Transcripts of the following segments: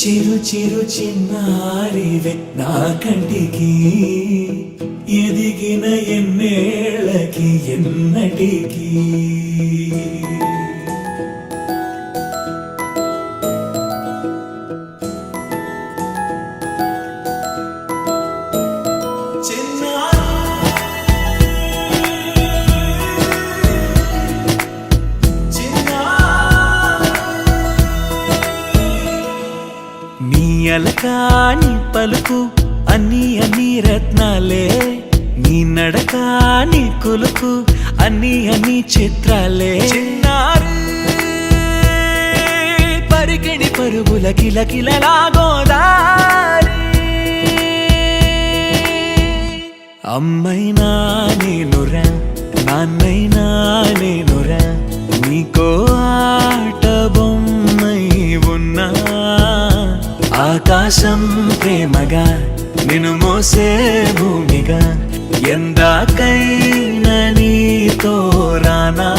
చిరు చిరు చిన్నారివే నా కంటికి ఎదిగిన ఎన్నేళ్ళకి ఎన్నటికి అలకాని పలుకు అన్ని అన్ని రత్నాలే నీ నడకాని కొలుకు అన్ని అన్ని చిత్రాలే చిన్నారు పరికిణి పరుగుల కిలకిలలాగోదారి అమ్మైనా నేనురా నాన్నైనా నేనురా నీకో ఆట బొమ్మై ఉన్నా ఆకాశం ప్రేమగా నిన్ను మోసే భూమిగా ఎందాకైనా నీతో రానా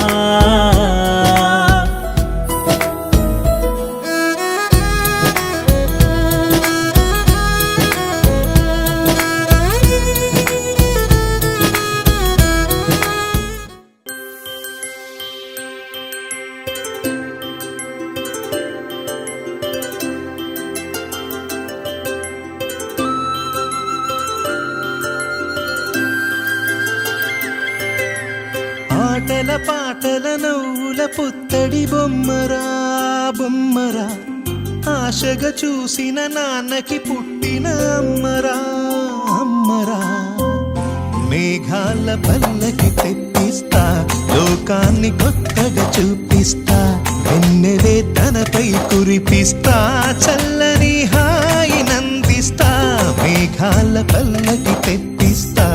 ఆటల పాటల నవ్వుల పుత్తడి బొమ్మరా బొమ్మరా ఆశగా చూసిన నాన్నకి పుట్టిన అమ్మరా అమ్మరా మేఘాల పల్లకి తెప్పిస్తా లోకాన్ని కొత్తగా చూపిస్తా వెన్నెలే తనపై కురిపిస్తా చల్లని హాయి నందిస్తా మేఘాల పల్లకి తెప్పిస్తా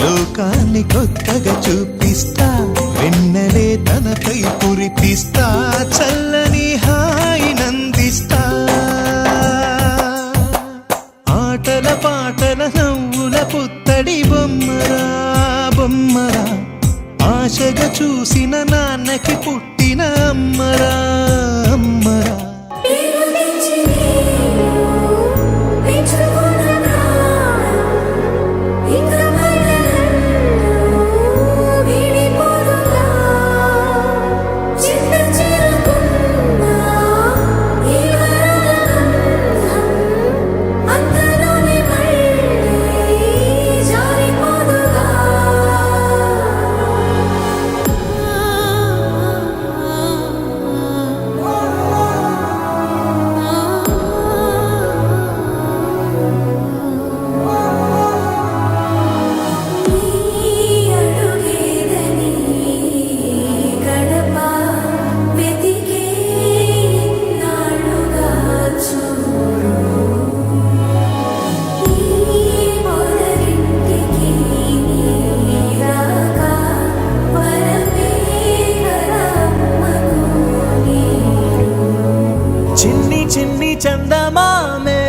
లోకాన్ని కొత్తగా చూపిస్తా వెన్నెలే తనపై కురిపిస్తా చల్లని హాయి నందిస్తా ఆటల పాటల నవ్వుల పుత్తడి బొమ్మరా బొమ్మరా ఆశగా చూసిన నాన్నకి పుట్టిన అమ్మరా అమ్మరా చందమామే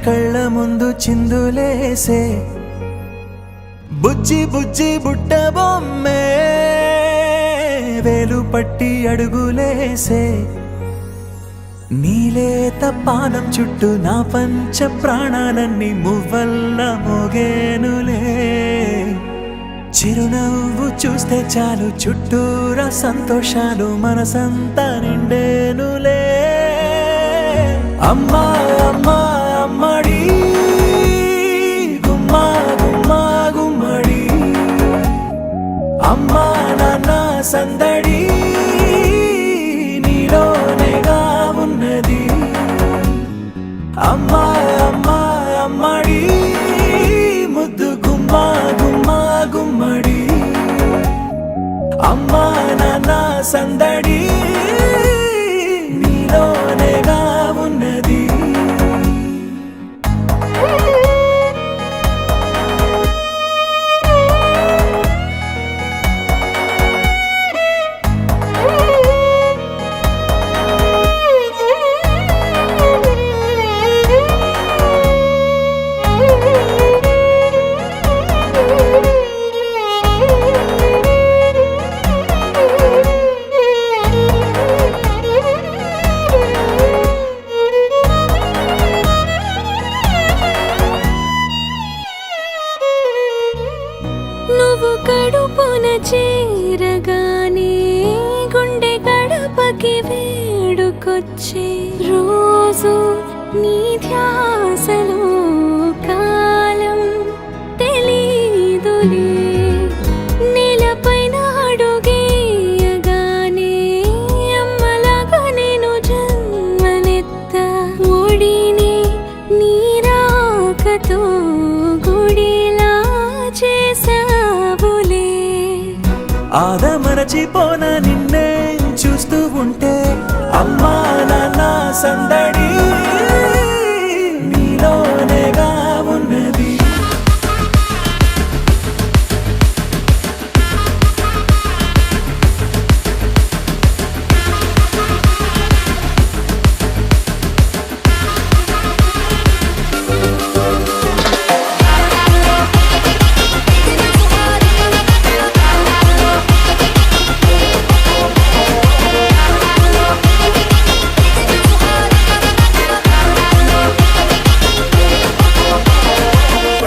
కళ్ళ ముందు చిందులేసే బుజ్జి బుజ్జి బుట్ట బొమ్మే వేలు పట్టి అడుగులేసే నీలేత పానం చుట్టూ నా పంచ ప్రాణాలన్నీ మువ్వల్ల మోగేనులే చిరునవ్వు చూస్తే చాలు చుట్టూరా సంతోషాలు మనసంతా నిండేనులే అమ్మా అమ్మా అమ్మడి గుమ్మా గుమ్మా గుమ్మడి అమ్మా నాన్న సందడి నీలోనేగా ఉన్నది అమ్మా అమ్మా అమ్మడి ముద్దు గుమ్మా గుమ్మా గుమ్మడి అమ్మా నాన్న సందడి నీలోనేగా ఉన్నది నువ్వు కడుపున చేరగానే గుండె గడపకి వేడుకొచ్చే రోజు నీ ధ్యాసలో కాలం తెలీదులే నేలపైన అడుగేయగానే అమ్మలాగా నేను జన్మనెత్త ఒడిని నీ రాకతో గుడిలా చేసావులే ఆదమరచిపోన నిన్నే చూస్తూ ఉంటే అమ్మా నాన్న సందడి నీలోనేగా ఉన్నది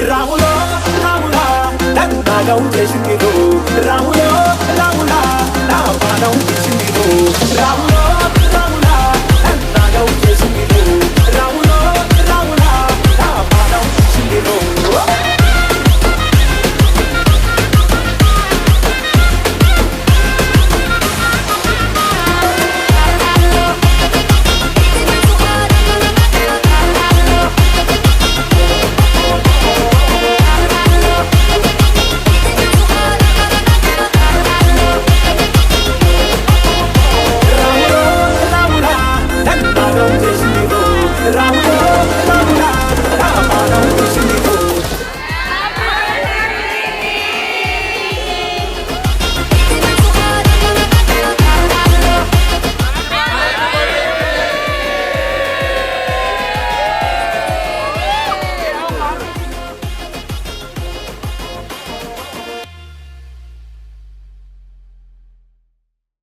రాములో రాములా నాగం చేసింది రాములో రాములా నా పాదం చేసింది రాములో